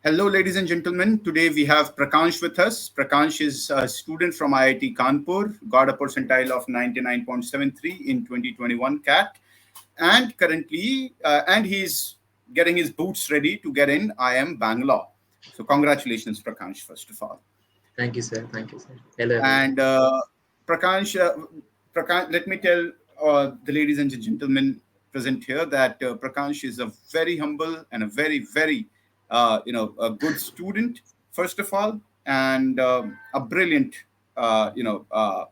Hello, ladies and gentlemen. Today we have Prakansh with us. Prakansh is a student from IIT Kanpur, got a percentile of 99.73 in 2021 CAT, and currently, and he's getting his boots ready to get in IIM Bangalore. So, congratulations, Prakansh, first of all. Thank you, sir. Thank you, sir. Hello, everyone. And Prakansh, Prakansh, let me tell the ladies and gentlemen present here that Prakansh is a very humble and a very, a good student, first of all, and a brilliant, uh, you know, uh,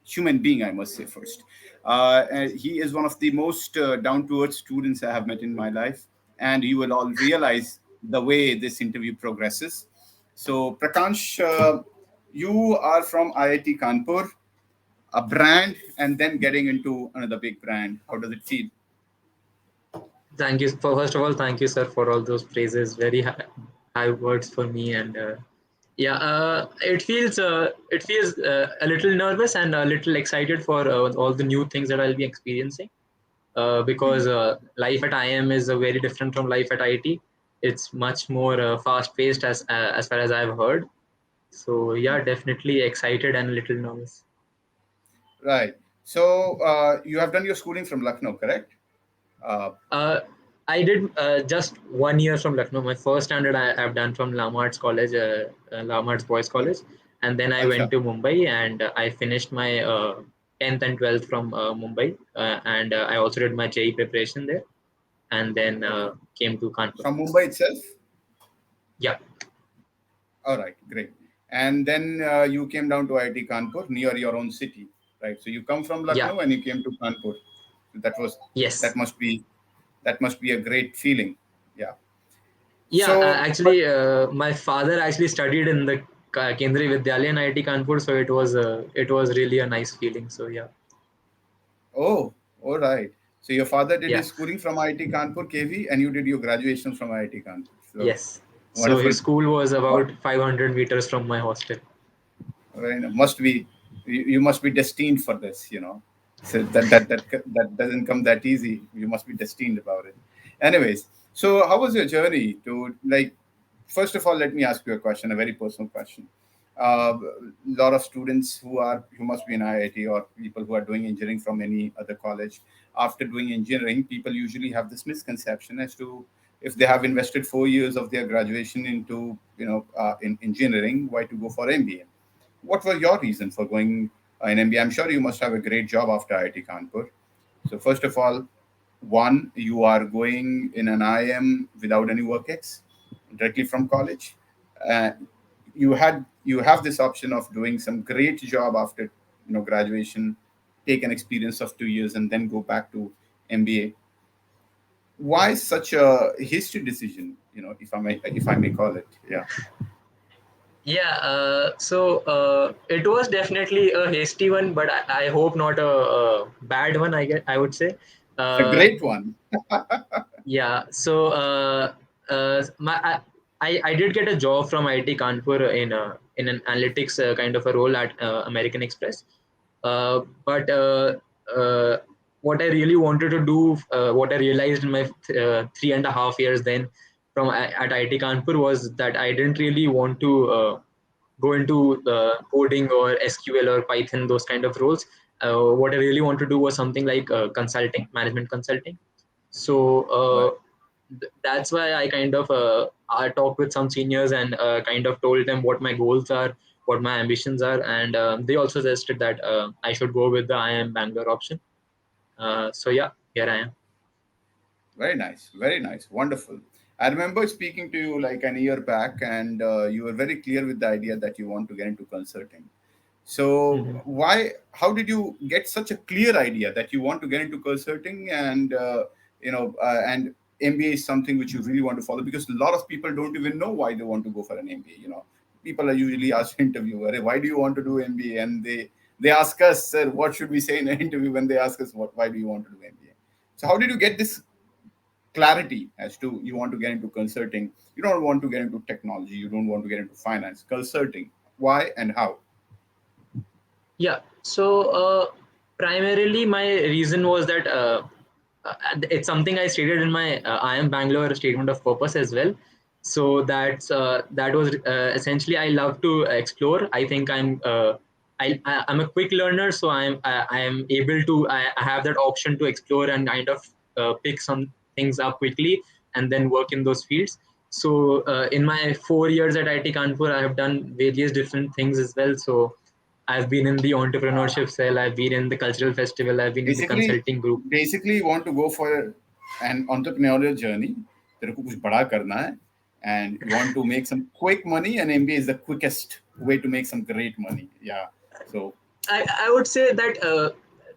human being, I must say first. And he is one of the most down to earth students I have met in my life, and you will all realize the way this interview progresses. So, Prakansh, you are from IIT Kanpur, a brand, and then getting into another big brand. How does it feel? Thank you for first of all, thank you, sir, for all those praises. Very high words for me, and it feels a little nervous and a little excited for all the new things that I'll be experiencing. Because life at IIM is very different from life at IIT. It's much more fast paced, as far as I've heard. So yeah, definitely excited and a little nervous. Right. So, you have done your schooling from Lucknow, correct? Uh, Uh, I did just 1 year from Lucknow. My first standard I've done from Lamart's College, Lamart's Boys College, and then I went Acha. to Mumbai and I finished my 10th and 12th from Mumbai, and I also did my JEE preparation there, and then Okay. came to Kanpur. From Mumbai itself? Yeah, All right, great. And then you came down to IIT Kanpur near your own city, right? So you come from yeah, Lucknow and you came to Kanpur. So yes, that must be that must be a great feeling. Yeah. yeah. So, but Actually, my father actually studied in the Kendriya Vidyalaya in IIT Kanpur, so it was really a nice feeling. So yeah, oh, all right. So your father did yeah. his schooling from IIT Kanpur KV, and you did your graduation from IIT Kanpur. So Yes. So wonderful. his school was What about 500 meters from my hostel. must be you must be destined for this, you know. So that doesn't come that easy. You must be destined about it. Anyways, so how was your journey to, like, first of all, let me ask you a question, a very personal question. A lot of students who must be in IIT, or people who are doing engineering from any other college, after doing engineering, people usually have this misconception as to, if they have invested 4 years of their graduation into, in engineering, why to go for MBA? What was your reason for going in MBA? I'm sure you must have a great job after IIT Kanpur. So first of all, one, you are going in an IM without any work ex, directly from college. Uh, you have this option of doing some great job after graduation, take an experience of 2 years, and then go back to MBA. Why such a hasty decision? If I may call it. Yeah, Yeah, so it was definitely a hasty one, but I hope not a bad one. I would say. a Uh, great one. yeah. So I did get a job from IIT Kanpur in an analytics kind of a role at American Express. But what I really wanted to do, what I realized in my 3.5 years then at IIT Kanpur, was that I didn't really want to go into coding or SQL or Python, those kind of roles. What I really want to do was something like consulting, management consulting. So Right. that's why I talked with some seniors and kind of told them what my goals are, what my ambitions are, and they also suggested that I should go with the IIM Bangalore option. So yeah, here I am. Very nice, very nice, wonderful. I remember speaking to you like an year back, and you were very clear with the idea that you want to get into consulting. So, Mhm. how did you get such a clear idea that you want to get into consulting, and MBA is something which you really want to follow? Because a lot of people don't even know why they want to go for an MBA. People are usually asked in interview, "Arey, why do you want to do MBA?" And they ask us, "Sir, what should we say in an interview when they ask us why do you want to do MBA?" So, how did you get this clarity as to you want to get into consulting? You don't want to get into technology, you don't want to get into finance. Consulting, why and how? Yeah. So primarily, my reason was that it's something I stated in my I am Bangalore statement of purpose as well. So that was essentially, I love to explore. I think I'm a quick learner, so I am able to, I have that option to explore and kind of pick some things up quickly and then work in those fields. So in my 4 years at IIT Kanpur, I have done various different things as well. So I've been in the entrepreneurship cell, I've been in the cultural festival, I've been in the Basically, consulting group. basically, you want to go for an entrepreneurial journey. तेरे को कुछ बड़ा करना है, and you want to make some quick money, and MBA is the quickest way to make some great money. Yeah. So I would say that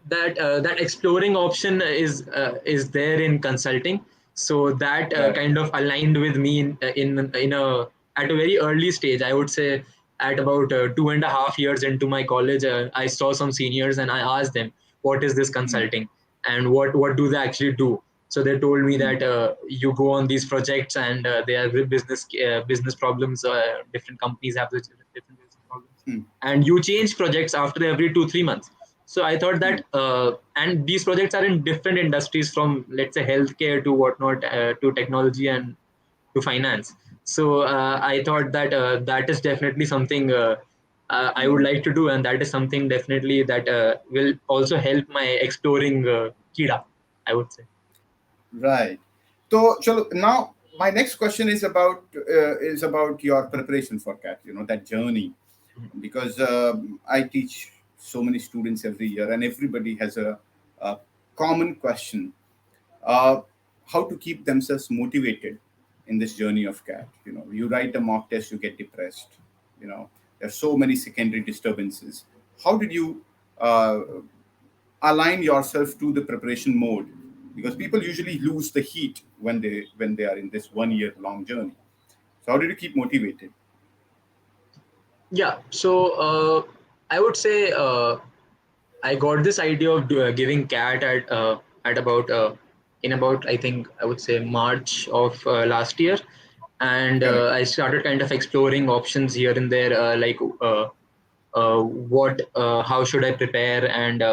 that exploring option is there in consulting. So that right. kind of aligned with me in a at a very early stage. I would say at about 2.5 years into my college, I saw some seniors and I asked them, "What is this Hmm. consulting, and what do they actually do?" So they told me Hmm. that you go on these projects and they are business problems. Different companies have different business problems, Hmm. and you change projects after every 2-3 months. So I thought Hmm. that and these projects are in different industries, from let's say healthcare to whatnot, to technology and to finance. So I thought that that is definitely something I would like to do, and that is something definitely that will also help my exploring kida, I would say. Right. So, chalo, now my next question is about your preparation for CAT. You know, that journey, because I teach so many students every year, and everybody has a common question: uh, how to keep themselves motivated in this journey of CAT. You know, you write a mock test, you get depressed. You know, there are so many secondary disturbances. How did you uh, align yourself to the preparation mode? Because people usually lose the heat when they are in this 1 year long journey. So how did you keep motivated? Yeah, so I would say I got this idea of giving cat at about in about, I think I would say March of last year, and Correct. I started kind of exploring options here and there, like what how should I prepare, and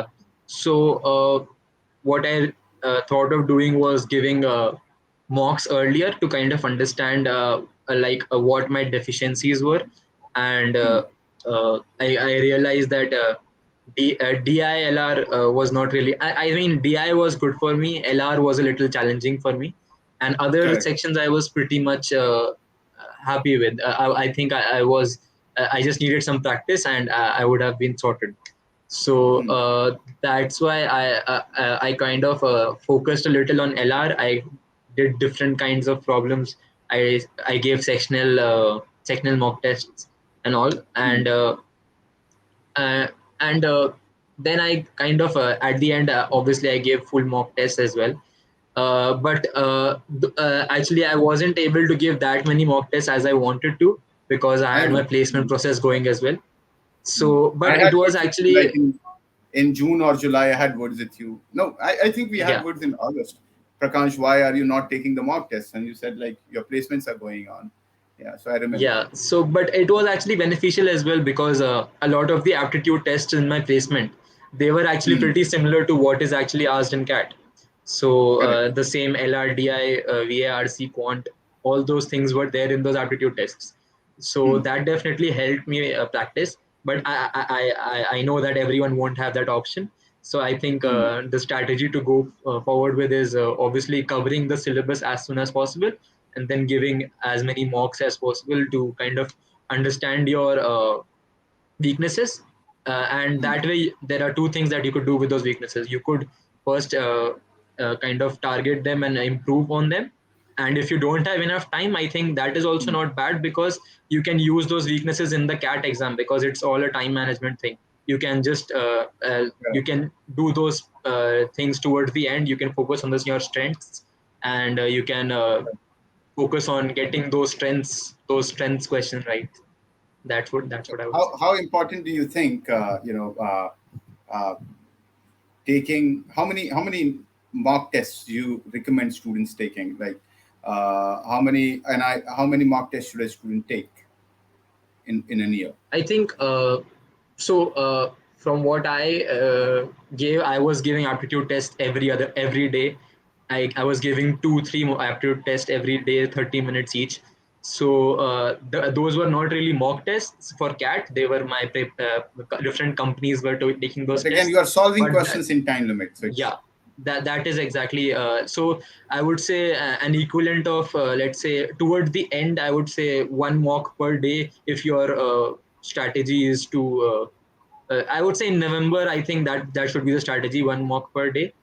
so what I thought of doing was giving mocks earlier to kind of understand like what my deficiencies were, and Hmm. I realized that DILR was not really. I mean, DI was good for me. LR was a little challenging for me, and other Correct. sections I was pretty much happy with. I think I was. I just needed some practice, and I would have been sorted. So Hmm. that's why I kind of focused a little on LR. I did different kinds of problems. I gave sectional mock tests and all, Hmm. uh, and then I kind of at the end, obviously I gave full mock tests as well. But actually, I wasn't able to give that many mock tests as I wanted to, because I I had my know. placement process going as well. Hmm. So, I but had it was words with you actually, like in June or July. I had words with you. No, I think we had yeah, words in August. Prakansh, why are you not taking the mock tests? And you said like your placements are going on. Yeah, so I remember. yeah. So, but it was actually beneficial as well, because a lot of the aptitude tests in my placement, they were actually Hmm. pretty similar to what is actually asked in CAT. So Correct. the same LRDI, VARC, quant, all those things were there in those aptitude tests. So Hmm. that definitely helped me practice. But I know that everyone won't have that option. So I think Hmm. the strategy to go forward with is obviously covering the syllabus as soon as possible, and then giving as many mocks as possible to kind of understand your weaknesses. And Hmm. that way, there are two things that you could do with those weaknesses. You could first kind of target them and improve on them. And if you don't have enough time, I think that is also Hmm. not bad, because you can use those weaknesses in the CAT exam, because it's all a time management thing. You can just you Correct. can do those things towards the end. You can focus on this your strengths, and you can focus on getting those strengths question right. That's what I would say. How important do you think uh, taking how many mock tests do you recommend students taking? Like how many mock tests should a student take in a year? I think so. From what I gave, I was giving aptitude test every day. I was giving 2-3 more aptitude test every day, 30 minutes each. So those were not really mock tests for CAT. They were different companies were taking those But again, tests. you are solving But questions in time limit, so it's yeah, that is exactly. So I would say an equivalent of, let's say, toward the end, I would say one mock per day if your strategy is to. I would say in November, I think that should be the strategy, one mock per day,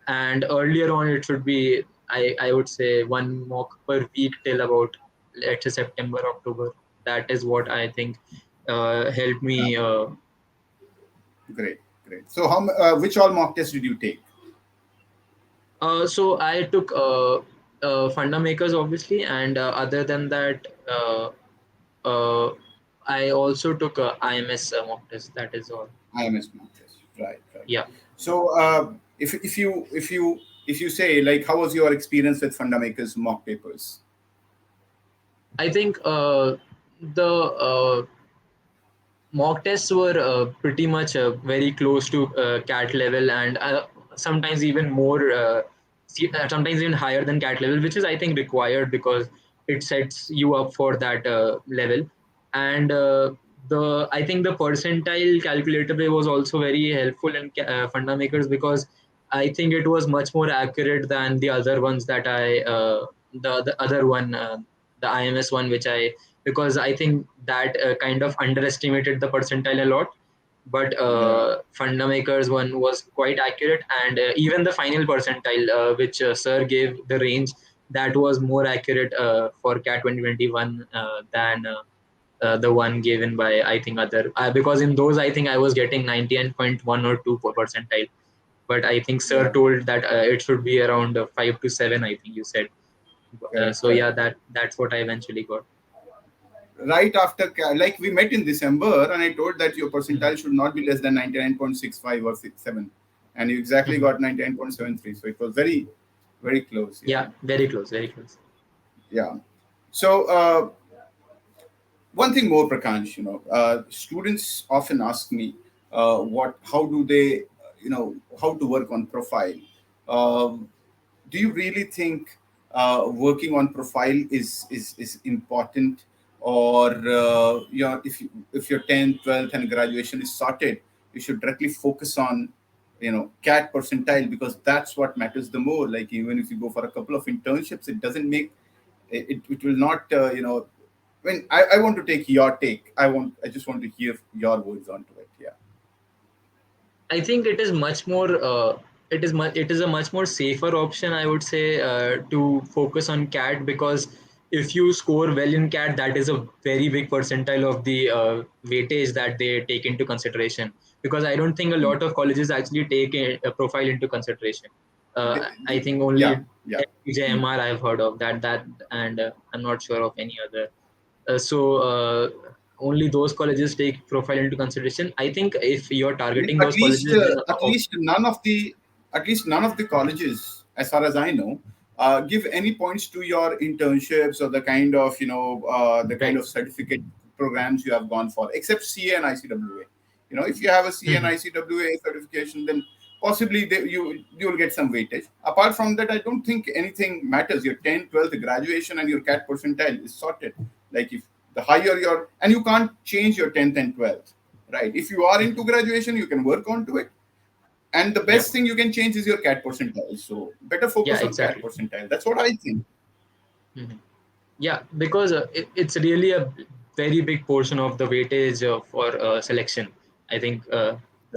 and earlier on it should be, I would say, one mock per week till about, let's say, September, October. That is what I think helped me. great, great. So, which all mock tests did you take? So I took FundaMakers, obviously, and other than that, uh, I also took IMS mock test. That is all. IMS mock test. Right, right. Yeah, So, if you say, like, how was your experience with FundaMakers mock papers? I think the mock tests were pretty much very close to CAT level, and sometimes even more, sometimes even higher than CAT level, which is, I think, required because it sets you up for that level. And the I think the percentile calculator was also very helpful in FundaMakers, because I think it was much more accurate than the other ones that the other one, the IMS one, which I because I think that kind of underestimated the percentile a lot. But Yeah, FundaMakers one was quite accurate, and even the final percentile, which Sir gave the range, that was more accurate for CAT 2021 than the one given by, I think, other. Because in those, I think I was getting 99.1 or 2 percentile, but I think Sir yeah, told that it should be around 5 to 7. I think you said. correct, So yeah, correct. that's what I eventually got. Right after, like, we met in December, and I told that your Mhm. percentile should not be less than 99.65 or 67, and you exactly Mhm. got 99.73. So it was very, very close. Yeah, Yeah, very close, very close. yeah. So, one thing more, Prakansh, students often ask me, how do they, how to work on profile. Um, do you really think working on profile is important, or if your 10th, 12th, and graduation is sorted, you should directly focus on CAT percentile, because that's what matters the more. Like, even if you go for a couple of internships, it doesn't make it will not when I want to take your take. I just want to hear your words onto it. Yeah. I think it is much more. It is a much more safer option, I would say, to focus on CAT, because if you score well in CAT, that is a very big percentile of the weightage that they take into consideration. Because I don't think a Mm. lot of colleges actually take a profile into consideration. I think Yeah, only yeah. Mm. FPJMR I've heard of that, and I'm not sure of any other. So only those colleges take profile into consideration. I think if you're I mean, targeting those colleges, then at least none of the colleges, as far as I know, give any points to your internships or the kind of right. certificate programs you have gone for, except CA and ICWA. If you have a CA and Mhm. ICWA certification, then possibly you will get some weightage. Apart from that, I don't think anything matters. Your 10th, 12th graduation and your CAT percentile is sorted. Like, if the higher your, and you can't change your 10th and 12th, right? If you are into Mhm. graduation, you can work on to it, and the Yeah, best thing you can change is your CAT percentile. So better yeah, focus on CAT exactly. percentile. That's what I think. Mhm. Yeah, because it's really a very big portion of the weightage for selection. I think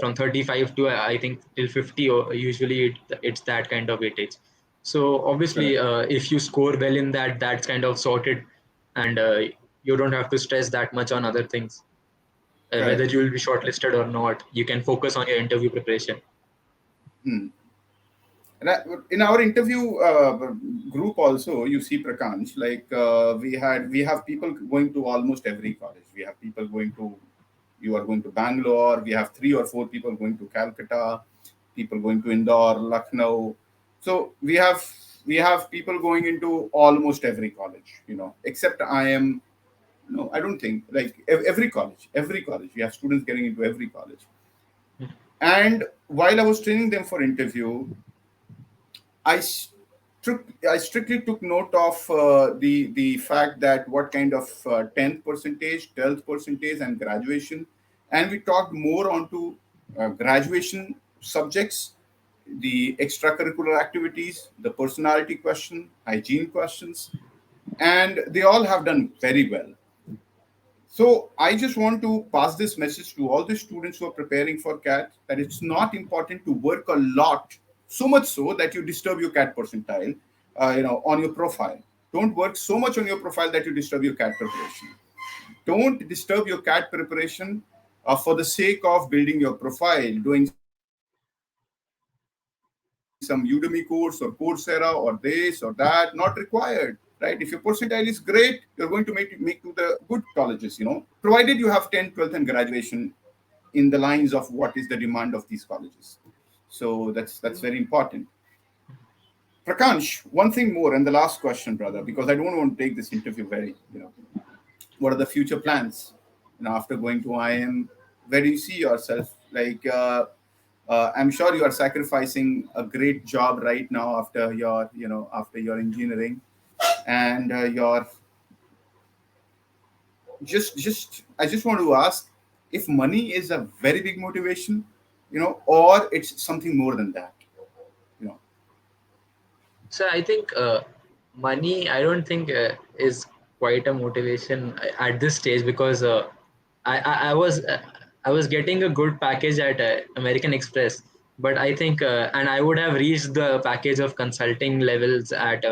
from 35 to I think till 50, or usually it's that kind of weightage. So obviously, Correct. if you score well in that, that's kind of sorted, and you don't have to stress that much on other things. Whether Correct. you will be shortlisted or not, you can focus on your interview preparation. Hmm. And in our interview group also, you see, Prakansh, like, we have people going to almost every college. We have people going to, you are going to Bangalore. We have three or four people going to Calcutta, people going to Indore, Lucknow. So we have people going into almost every college, except I am. No, I don't think, like, every college. We have students getting into every college. And while I was training them for interview, I I strictly took note of the fact that what kind of 10th percentage, 12th percentage, and graduation, and we talked more onto graduation subjects, the extracurricular activities, the personality question, hygiene questions, and they all have done very well. So I just want to pass this message to all the students who are preparing for CAT that it's not important to work a lot, so much so that you disturb your CAT percentile, on your profile. Don't work so much on your profile that you disturb your CAT preparation. Don't disturb your CAT preparation for the sake of building your profile, doing some Udemy course or Coursera or this or that. Not required, right? If your percentile is great, you're going to make to the good colleges, provided you have 10th, 12th, and graduation in the lines of what is the demand of these colleges. So that's very important. Prakash, one thing more, and the last question, brother, because I don't want to take this interview what are the future plans? After going to IIM, where do you see yourself? I'm sure you are sacrificing a great job right now after your engineering, and your I just want to ask if money is a very big motivation, or it's something more than that, you know. So I think money, I don't think is quite a motivation at this stage, because I was getting a good package at American Express, but I think and I would have reached the package of consulting levels at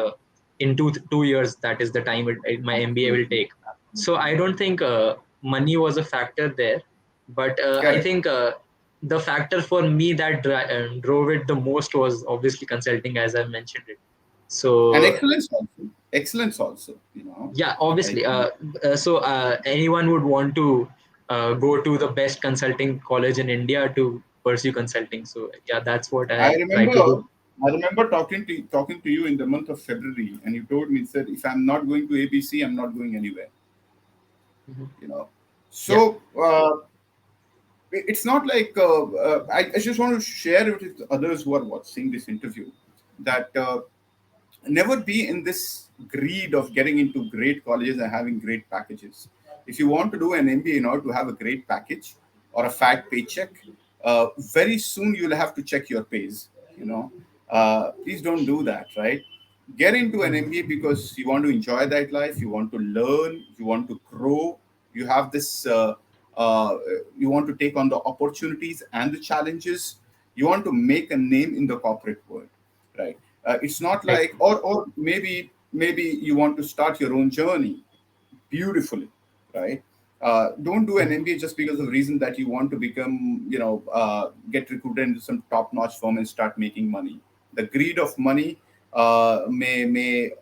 in 2 years. That is the time my MBA will Absolutely, take. So absolutely. I don't think money was a factor there, but I Correct. think the factor for me that drove it the most was obviously consulting, as I mentioned it. And So excellence also, yeah, I obviously. think. So anyone would want to go to the best consulting college in India to pursue consulting. So yeah, that's what I I try remember to do. I remember talking to you in the month of February, and you told me, said, if I'm not going to ABC, I'm not going anywhere. Mhm. You know, Yeah. so it's not like I just want to share it with others who are watching this interview that never be in this greed of getting into great colleges and having great packages. If you want to do an MBA in order to have a great package or a fat paycheck, very soon you'll have to check your pays. Please don't do that, right? Get into an Mhm. MBA because you want to enjoy that life, you want to learn, you want to grow, you have this. Uh, you want to take on the opportunities and the challenges. You want to make a name in the corporate world, right? It's not Right. like, or maybe you want to start your own journey beautifully, right? Don't do an Mhm. MBA just because of the reason that you want to become, get recruited into some top-notch firm and start making money. The greed of money may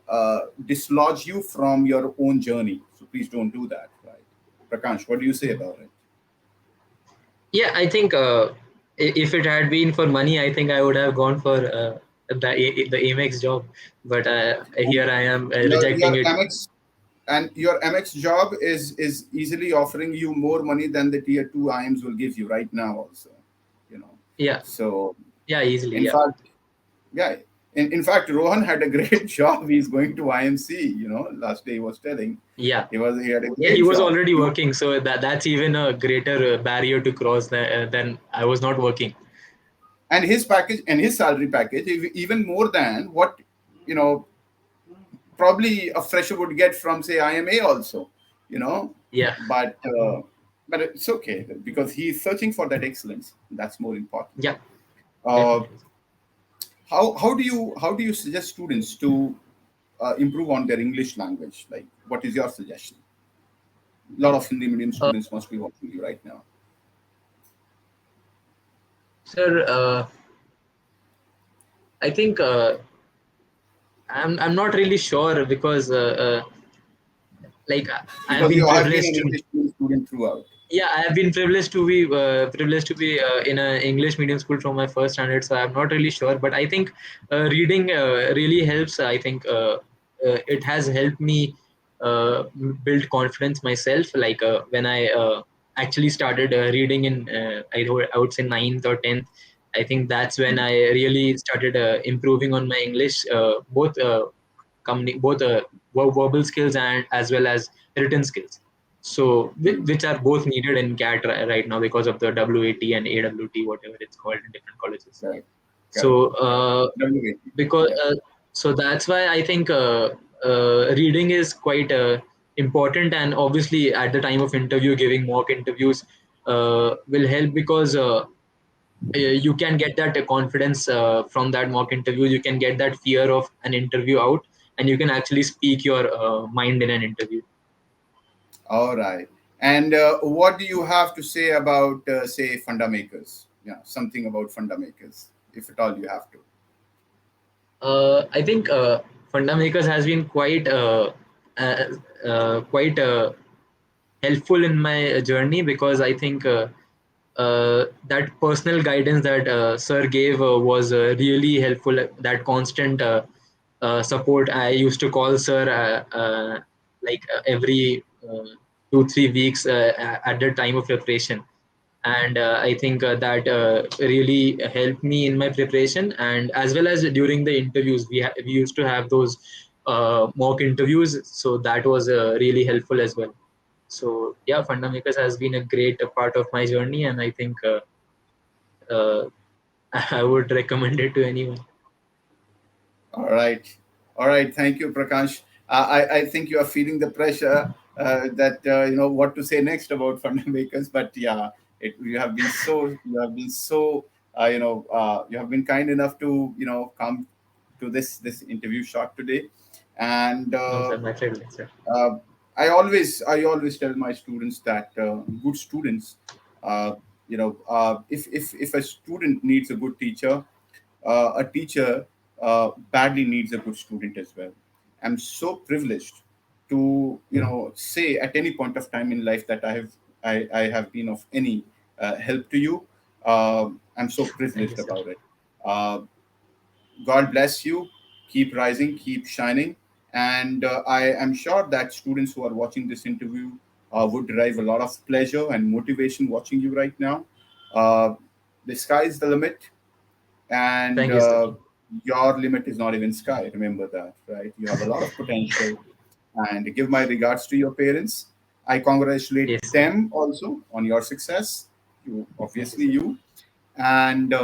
dislodge you from your own journey. So please don't do that, right? Prakash, what do you say Mhm. about it? Yeah, I think if it had been for money, I think I would have gone for the Amex job. But And here I am your rejecting it. MX job is easily offering you more money than the tier two IMs will give you right now also, you know. Yeah. So Yeah, easily. in Yeah. fact, yeah, in fact, Rohan had a great job. He's going to IMC, last day he was telling. Yeah. He had a Yeah, he great was job. already working, so that's even a greater barrier to cross than I was not working. And his package and his salary package even more than what, you know, probably a fresher would get from, say, IMA also, you know. Yeah. But it's okay because he's searching for that excellence. That's more important. Yeah, Uh, definitely. how do you suggest students to improve on their English language? Like, what is your suggestion? A lot of Hindi medium Uh, students must be watching you right now. Sir, I think I'm not really sure, because like I've Because been you have been privileged an to. English medium student throughout. Yeah, I have been privileged to be in an English medium school from my first standard, so I'm not really sure. But I think reading really helps. I think it has helped me build confidence myself. Like when I actually started reading in I would say ninth or 10th. I think that's when I really started improving on my English, both both verbal skills and as well as written skills. So Mm. which are both needed in CAT right now because of the WAT and AWT, whatever it's called in different colleges. Correct, correct, So correct. W80. because Yeah. so that's why I think reading is quite important, and obviously at the time of interview, giving mock interviews will help because you can get that confidence from that mock interview. You can get that fear of an interview out, and you can actually speak your mind in an interview. All right. And what do you have to say about, say, FundaMakers? Yeah, something about FundaMakers, if at all you have to. I think FundaMakers has been uh, quite helpful in my journey, because I think that personal guidance that sir gave was really helpful. That constant support. I used to call sir every 2 3 weeks at the time of preparation, and I think that really helped me in my preparation, and as well as during the interviews. We used to have those mock interviews, so that was really helpful as well. So yeah, FundaMakers has been a great part of my journey, and I think uh, I would recommend it to anyone. All right. All right. Thank you, Prakash. I think you are feeling the pressure that, what to say next about FundaMakers. But yeah, you have been so, you have been kind enough to, come to this interview shot today. And No, sir, my favorite, sir. uh, I always tell my students that good students, if a student needs a good teacher, a teacher badly needs a good student as well. I'm so privileged to say at any point of time in life that I have been of any help to you. I'm so Thank you, privileged sir. about it. Uh, God bless you. Keep rising, keep shining. And I am sure that students who are watching this interview would derive a lot of pleasure and motivation watching you right now. Uh, the sky is the limit, and Thank you, sir. your limit is not even sky. Remember that, right? You have a lot of potential. And give my regards to your parents. I congratulate Yes, sir. them also on your success. You, Thank you, obviously, sir. you. And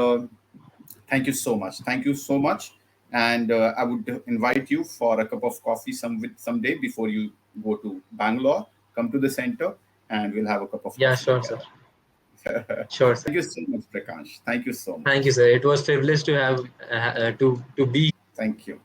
thank you so much. Thank you so much. And I would invite you for a cup of coffee someday before you go to Bangalore. Come to the center, and we'll have a cup of Yeah, coffee sure, sir. together. Sure, sir. Thank you so much, Prakash. Thank you so Thank you, much. sir. It was privileged to have to be Thank you.